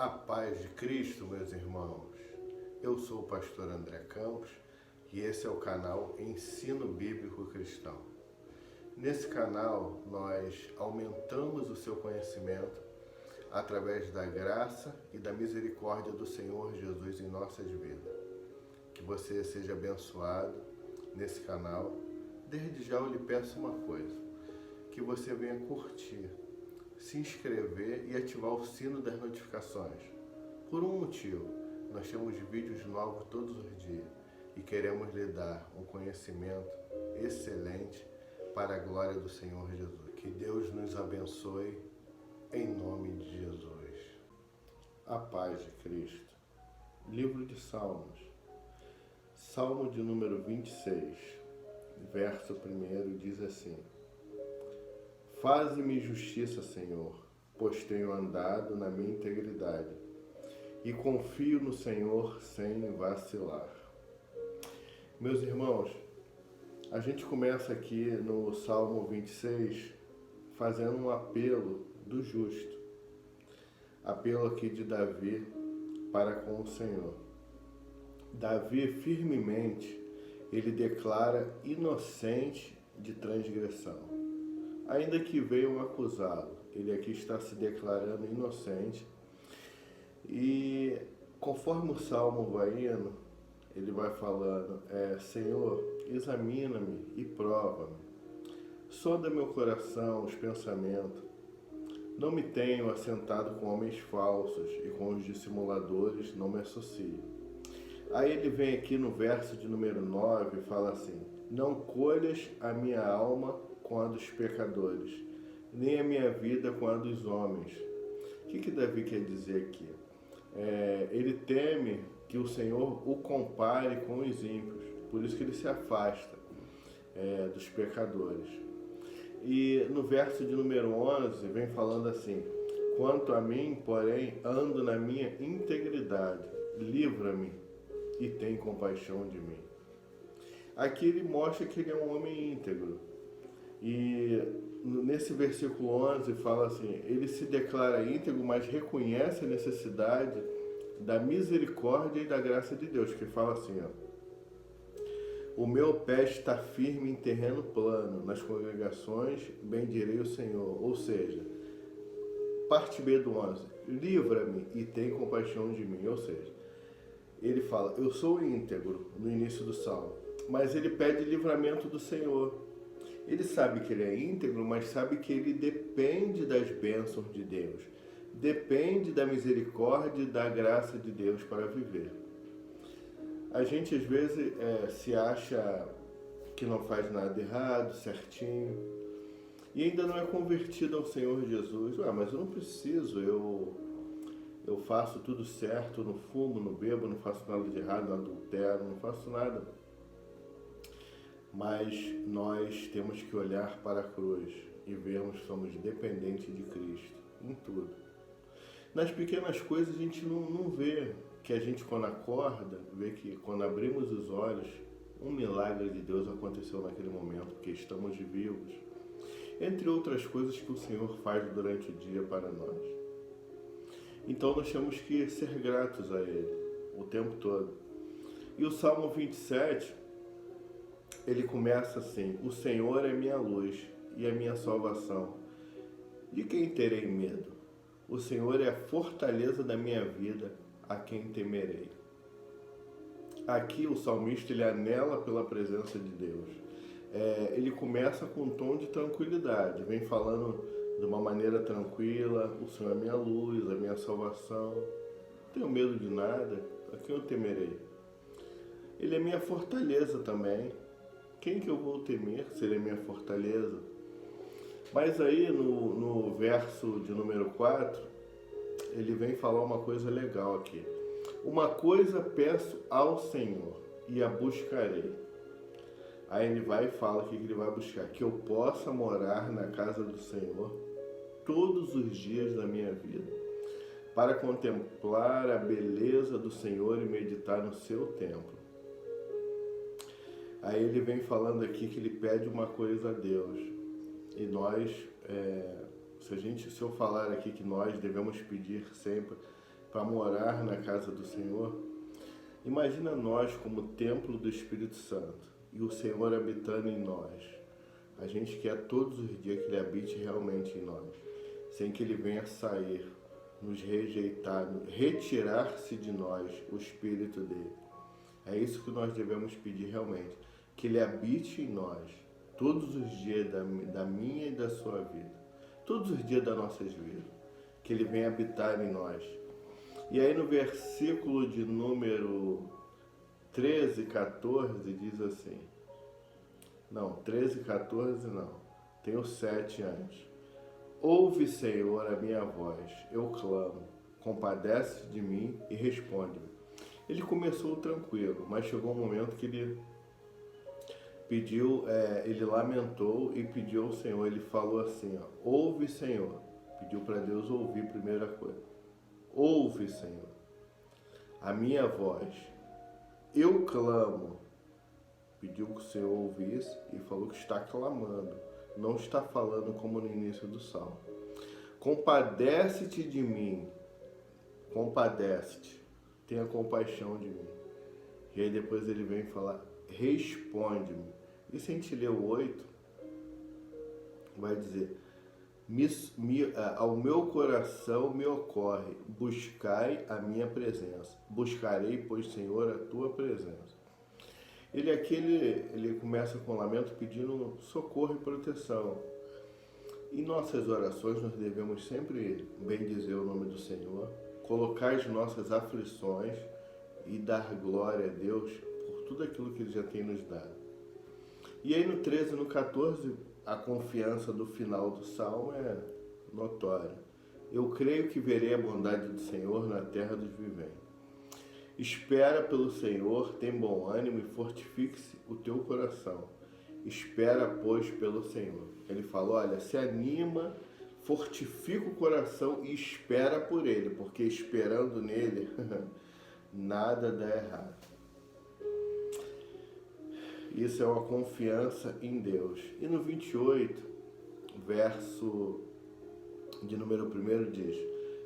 A paz de Cristo, meus irmãos. Eu sou o pastor André Campos e esse é o canal Ensino Bíblico Cristão. Nesse canal, nós aumentamos o seu conhecimento através da graça e da misericórdia do Senhor Jesus em nossas vidas. Que você seja abençoado nesse canal. Desde já eu lhe peço uma coisa, que você venha curtir, se inscrever e ativar o sino das notificações. Por um motivo, nós temos vídeos novos todos os dias e queremos lhe dar um conhecimento excelente para a glória do Senhor Jesus. Que Deus nos abençoe em nome de Jesus. A paz de Cristo. Livro de Salmos. Salmo de número 26, verso 1 diz assim: Faze-me justiça, Senhor, pois tenho andado na minha integridade e confio no Senhor sem vacilar. Meus irmãos, a gente começa aqui no Salmo 26 fazendo um apelo do justo. Apelo aqui de Davi para com o Senhor. Davi firmemente, ele declara inocente de transgressão. Ainda que venham acusá-lo, ele aqui está se declarando inocente. E conforme o Salmo vai indo, ele vai falando, Senhor, examina-me e prova-me. Sonda meu coração, os pensamentos. Não me tenho assentado com homens falsos e com os dissimuladores não me associo. Aí ele vem aqui no verso de número 9 e fala assim: Não colhas a minha alma com a dos pecadores, nem a minha vida com a dos homens. O que Davi quer dizer aqui? Ele teme que o Senhor o compare com os ímpios, por isso que ele se afasta dos pecadores. E no verso de número 11 vem falando assim: Quanto a mim, porém, ando na minha integridade, livra-me e tem compaixão de mim. Aqui ele mostra que ele é um homem íntegro. E nesse versículo 11 fala assim, ele se declara íntegro, mas reconhece a necessidade da misericórdia e da graça de Deus, que fala assim, o meu pé está firme em terreno plano, nas congregações bendirei o Senhor. Ou seja, parte B do 11, livra-me e tem compaixão de mim. Ou seja, ele fala, eu sou íntegro no início do Salmo, mas ele pede livramento do Senhor. Ele sabe que ele é íntegro, mas sabe que ele depende das bênçãos de Deus. Depende da misericórdia e da graça de Deus para viver. A gente às vezes se acha que não faz nada errado, certinho, e ainda não é convertido ao Senhor Jesus. Mas eu não preciso, eu faço tudo certo, não fumo, não bebo, não faço nada de errado, não adultero, não faço nada. Mas nós temos que olhar para a cruz e vermos que somos dependentes de Cristo em tudo. Nas pequenas coisas a gente não vê, que a gente quando acorda, vê que quando abrimos os olhos, um milagre de Deus aconteceu naquele momento, porque estamos vivos. Entre outras coisas que o Senhor faz durante o dia para nós. Então nós temos que ser gratos a Ele o tempo todo. E o Salmo 27, ele começa assim: O Senhor é minha luz e a minha salvação. De quem terei medo? O Senhor é a fortaleza da minha vida, a quem temerei. Aqui o salmista ele anela pela presença de Deus. Ele começa com um tom de tranquilidade, vem falando de uma maneira tranquila: o Senhor é minha luz, a minha salvação. Não tenho medo de nada, a quem eu temerei? Ele é minha fortaleza também. Quem que eu vou temer se ele é minha fortaleza? Mas aí no verso de número 4, ele vem falar uma coisa legal aqui. Uma coisa peço ao Senhor e a buscarei. Aí ele vai e fala que ele vai buscar: que eu possa morar na casa do Senhor todos os dias da minha vida, para contemplar a beleza do Senhor e meditar no seu templo. Aí ele vem falando aqui que ele pede uma coisa a Deus. E nós, se eu falar aqui que nós devemos pedir sempre para morar na casa do Senhor, imagina nós como templo do Espírito Santo e o Senhor habitando em nós. A gente quer todos os dias que Ele habite realmente em nós, sem que Ele venha sair, nos rejeitar, retirar-se de nós o Espírito dele. É isso que nós devemos pedir realmente, que Ele habite em nós todos os dias da minha e da sua vida, todos os dias das nossas vidas, que Ele venha habitar em nós. E aí no versículo de número 13, 14 diz assim, não, 13, 14 não, tem o 7 antes. Ouve, Senhor, a minha voz, eu clamo, compadece de mim e responde-me. Ele começou tranquilo, mas chegou um momento que ele pediu, ele lamentou e pediu ao Senhor, ele falou assim, ó, ouve, Senhor, pediu para Deus ouvir, primeira coisa, ouve, Senhor, a minha voz, eu clamo, pediu que o Senhor ouvisse e falou que está clamando, não está falando como no início do salmo. Compadece-te de mim, compadece-te, tenha compaixão de mim. E aí depois ele vem falar, responde-me. E se a gente ler o 8, vai dizer, ao meu coração me ocorre, buscai a minha presença. Buscarei, pois, Senhor, a tua presença. Ele começa com lamento pedindo socorro e proteção. Em nossas orações nós devemos sempre bendizer o nome do Senhor, colocar as nossas aflições e dar glória a Deus por tudo aquilo que Ele já tem nos dado. E aí no 13 e no 14, a confiança do final do Salmo é notória. Eu creio que verei a bondade do Senhor na terra dos viventes. Espera pelo Senhor, tem bom ânimo e fortifique-se o teu coração. Espera, pois, pelo Senhor. Ele falou, olha, se anima, fortifica o coração e espera por Ele, porque esperando nele, nada dá errado. Isso é uma confiança em Deus. E no 28, verso de número 1 diz,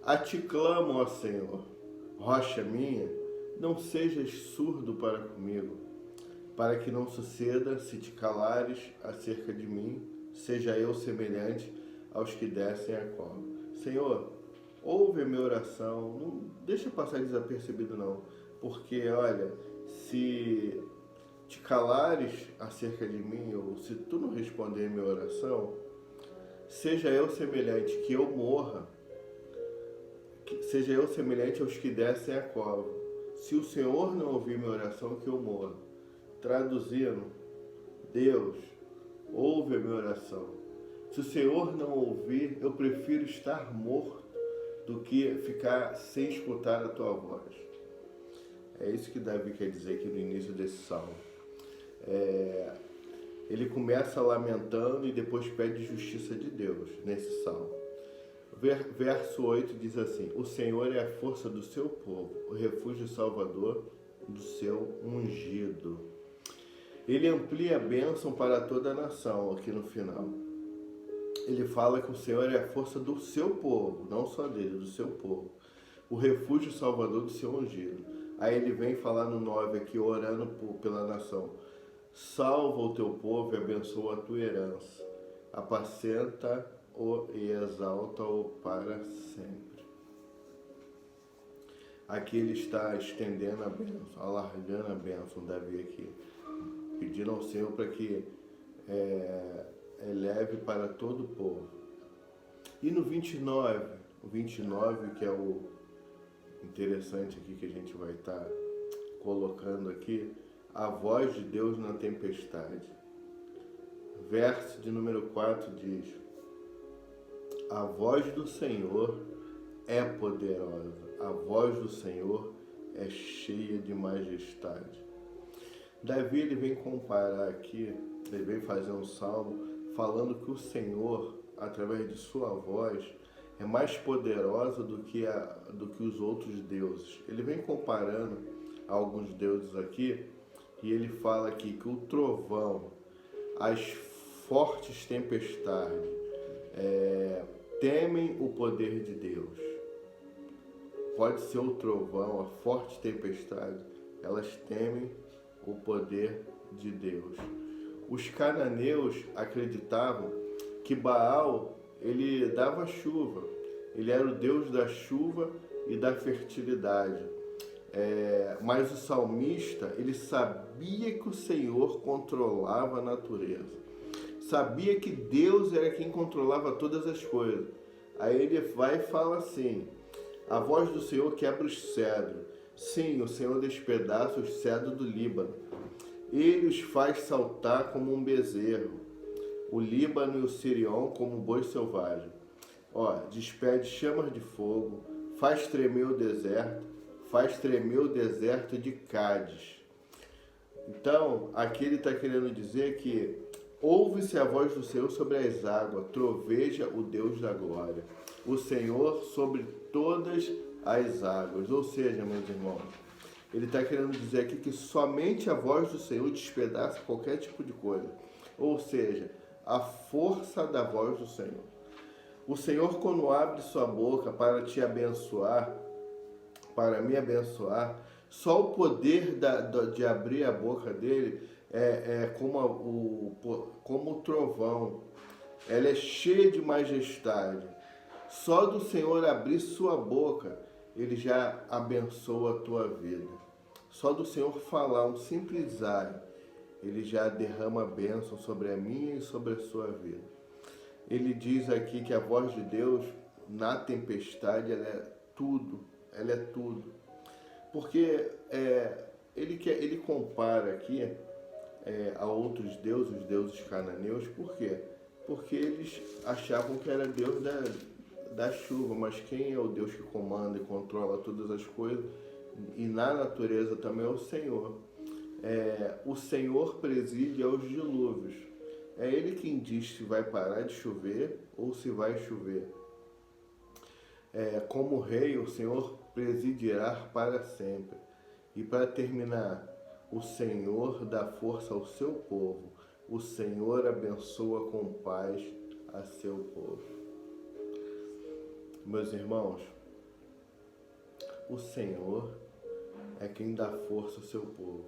a ti clamo, ó Senhor, rocha minha, não sejas surdo para comigo, para que não suceda, se te calares acerca de mim, seja eu semelhante aos que descem a cova. Senhor, ouve a minha oração, não deixa passar desapercebido não, porque olha, se te calares acerca de mim, ou se tu não responder a minha oração, seja eu semelhante, que eu morra, seja eu semelhante aos que descem a cova. Se o Senhor não ouvir minha oração, que eu morra. Traduzindo, Deus, ouve a minha oração. Se o Senhor não ouvir, eu prefiro estar morto do que ficar sem escutar a tua voz. É isso que Davi quer dizer aqui no início desse salmo. Ele começa lamentando e depois pede justiça de Deus nesse salmo. Verso 8 diz assim, o Senhor é a força do seu povo, o refúgio salvador do seu ungido. Ele amplia a bênção para toda a nação aqui no final. Ele fala que o Senhor é a força do seu povo, não só dele, do seu povo. O refúgio salvador do seu ungido. Aí ele vem falar no 9 aqui, orando pela nação. Salva o teu povo e abençoa a tua herança. Apacenta-o e exalta-o para sempre. Aqui ele está estendendo a bênção, alargando a bênção, Davi aqui. Pedindo ao Senhor para que eleve para todo o povo. E no 29, o 29 que é o interessante aqui que a gente vai estar colocando aqui, a voz de Deus na tempestade. Verso de número 4 diz, a voz do Senhor é poderosa, a voz do Senhor é cheia de majestade. Davi ele vem comparar aqui, ele vem fazer um salmo falando que o Senhor, através de sua voz, é mais poderosa do que os outros deuses. Ele vem comparando alguns deuses aqui e ele fala aqui que o trovão, as fortes tempestades, temem o poder de Deus. pode ser o trovão, a forte tempestade, elas temem o poder de Deus. Os cananeus acreditavam que Baal, ele dava chuva, ele era o Deus da chuva e da fertilidade. Mas o salmista, ele sabia que o Senhor controlava a natureza. Sabia que Deus era quem controlava todas as coisas. Aí ele vai e fala assim: a voz do Senhor quebra os cedros. Sim, o Senhor despedaça os cedros do Líbano. Ele os faz saltar como um bezerro. O Líbano e o Sirion como um boi selvagem. Despede chamas de fogo, faz tremer o deserto de Cádiz. Então, aqui ele está querendo dizer que ouve-se a voz do Senhor sobre as águas, troveja o Deus da glória, o Senhor sobre todas as águas. Ou seja, meus irmãos, ele está querendo dizer aqui que somente a voz do Senhor despedaça qualquer tipo de coisa. Ou seja, a força da voz do Senhor. O Senhor, quando abre sua boca para te abençoar, para me abençoar, só o poder de abrir a boca dele como o trovão. Ela é cheia de majestade. Só do Senhor abrir sua boca, ele já abençoa a tua vida. Só do Senhor falar um simples ai, ele já derrama bênção sobre a minha e sobre a sua vida. Ele diz aqui que a voz de Deus na tempestade, ela é tudo. Porque ele compara aqui a outros deuses, os deuses cananeus. Por quê? Porque eles achavam que era Deus da chuva, mas quem é o Deus que comanda e controla todas as coisas, e na natureza também, é o Senhor. O Senhor preside aos dilúvios. É Ele quem diz se vai parar de chover ou se vai chover. Como rei, o Senhor presidirá para sempre. E para terminar, o Senhor dá força ao seu povo. O Senhor abençoa com paz a seu povo. Meus irmãos, o Senhor é quem dá força ao seu povo.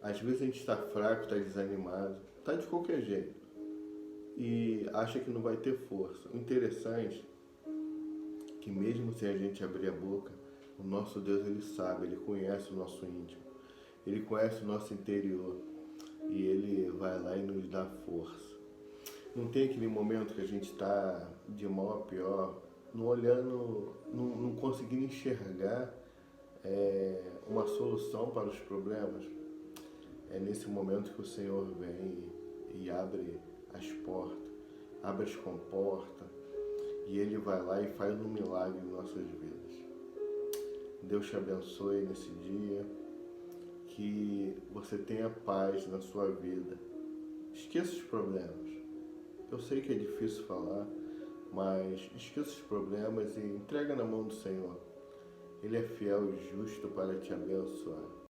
Às vezes a gente está fraco, está desanimado, está de qualquer jeito e acha que não vai ter força. O interessante é que mesmo sem a gente abrir a boca, o nosso Deus, ele sabe, ele conhece o nosso íntimo, ele conhece o nosso interior e ele vai lá e nos dá força. Não tem aquele momento que a gente está de mal a pior, não olhando, não conseguindo enxergar uma solução para os problemas. É nesse momento que o Senhor vem e abre as portas, abre as comportas, e Ele vai lá e faz um milagre em nossas vidas. Deus te abençoe nesse dia, que você tenha paz na sua vida. Esqueça os problemas. Eu sei que é difícil falar, mas esqueça os problemas e entrega na mão do Senhor. Ele é fiel e justo para te abençoar.